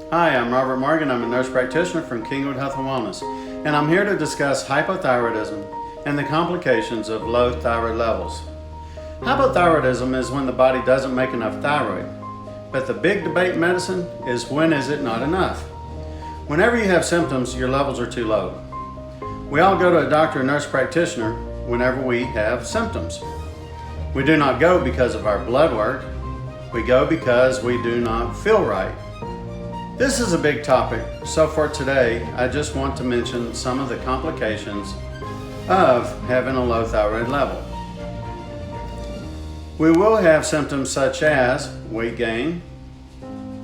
Hi, I'm Robert Morgan. I'm a nurse practitioner from Kingwood Health and Wellness, and I'm here to discuss hypothyroidism and the complications of low thyroid levels. Hypothyroidism is when the body doesn't make enough thyroid, but the big debate in medicine is when is it not enough? Whenever you have symptoms, your levels are too low. We all go to a doctor or nurse practitioner whenever we have symptoms. We do not go because of our blood work. We go because we do not feel right. This is a big topic, so for today, I just want to mention some of the complications of having a low thyroid level. We will have symptoms such as weight gain,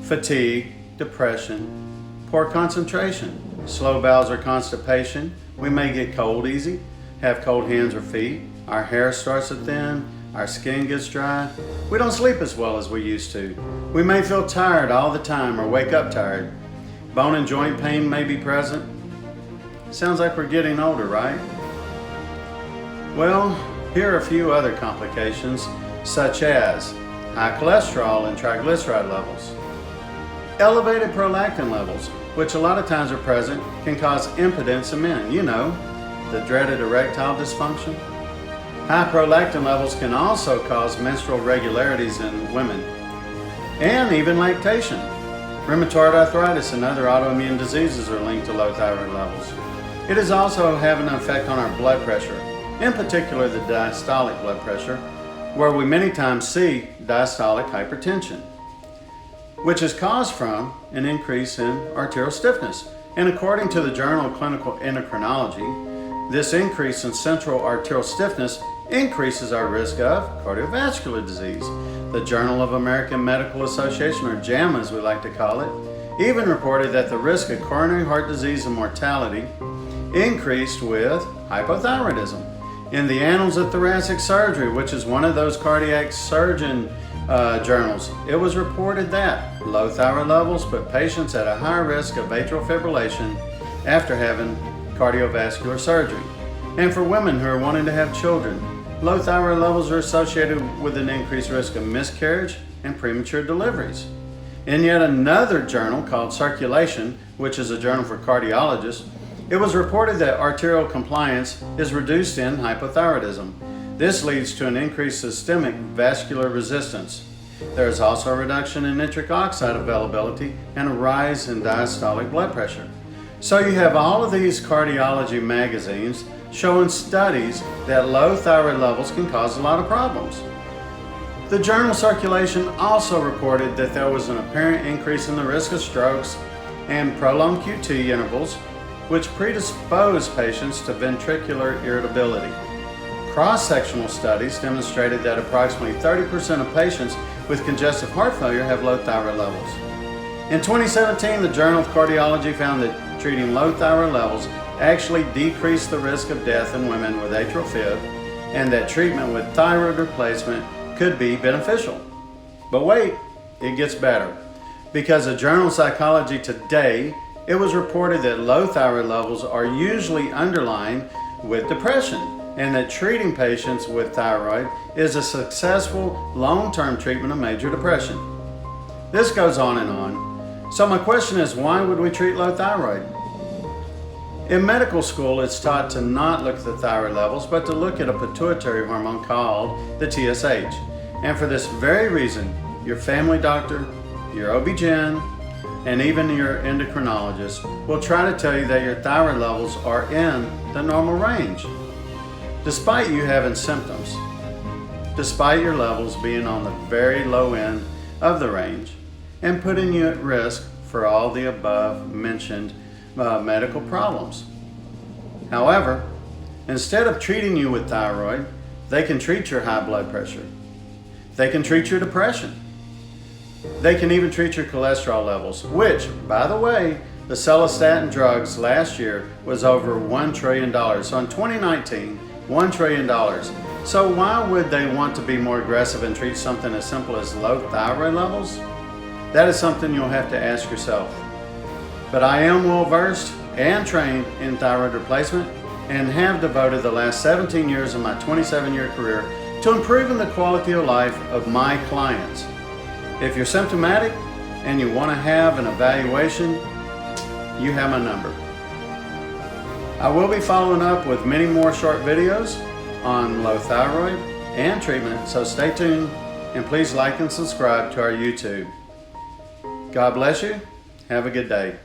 fatigue, depression, poor concentration, slow bowels or constipation. We may get cold easy, have cold hands or feet, our hair starts to thin, our skin gets dry. We don't sleep as well as we used to. We may feel tired all the time or wake up tired. Bone and joint pain may be present. Sounds like we're getting older, right? Well, here are a few other complications, such as high cholesterol and triglyceride levels. Elevated prolactin levels, which a lot of times are present, can cause impotence in men. You know, the dreaded erectile dysfunction. High prolactin levels can also cause menstrual irregularities in women, and even lactation. Rheumatoid arthritis and other autoimmune diseases are linked to low thyroid levels. It is also having an effect on our blood pressure, in particular the diastolic blood pressure, where we many times see diastolic hypertension, which is caused from an increase in arterial stiffness. And according to the Journal of Clinical Endocrinology, this increase in central arterial stiffness increases our risk of cardiovascular disease. The Journal of American Medical Association, or JAMA as we like to call it, even reported that the risk of coronary heart disease and mortality increased with hypothyroidism. In the Annals of Thoracic Surgery, which is one of those cardiac surgeon journals, it was reported that low thyroid levels put patients at a higher risk of atrial fibrillation after having cardiovascular surgery. And for women who are wanting to have children, low thyroid levels are associated with an increased risk of miscarriage and premature deliveries. In yet another journal called Circulation, which is a journal for cardiologists, it was reported that arterial compliance is reduced in hypothyroidism. This leads to an increased systemic vascular resistance. There is also a reduction in nitric oxide availability and a rise in diastolic blood pressure. So you have all of these cardiology magazines showing studies that low thyroid levels can cause a lot of problems. The journal Circulation also reported that there was an apparent increase in the risk of strokes and prolonged QT intervals, which predispose patients to ventricular irritability. Cross-sectional studies demonstrated that approximately 30% of patients with congestive heart failure have low thyroid levels. In 2017, the Journal of Cardiology found that treating low thyroid levels actually decreased the risk of death in women with atrial fib, and that treatment with thyroid replacement could be beneficial. But wait, it gets better. Because of Journal of Psychology Today, it was reported that low thyroid levels are usually underlined with depression, and that treating patients with thyroid is a successful long-term treatment of major depression. This goes on and on. So my question is, why would we treat low thyroid? In medical school, it's taught to not look at the thyroid levels, but to look at a pituitary hormone called the TSH. And for this very reason, your family doctor, your OB-GYN, and even your endocrinologist will try to tell you that your thyroid levels are in the normal range, despite you having symptoms, despite your levels being on the very low end of the range, and putting you at risk for all the above mentioned medical problems. However, instead of treating you with thyroid, they can treat your high blood pressure. They can treat your depression. They can even treat your cholesterol levels, which, by the way, the Celastatin drugs last year was over $1 trillion. So in 2019, $1 trillion. So why would they want to be more aggressive and treat something as simple as low thyroid levels? That is something you'll have to ask yourself. But I am well versed and trained in thyroid replacement and have devoted the last 17 years of my 27-year career to improving the quality of life of my clients. If you're symptomatic, and you want to have an evaluation, you have my number. I will be following up with many more short videos on low thyroid and treatment, so stay tuned and please like and subscribe to our YouTube. God bless you. Have a good day.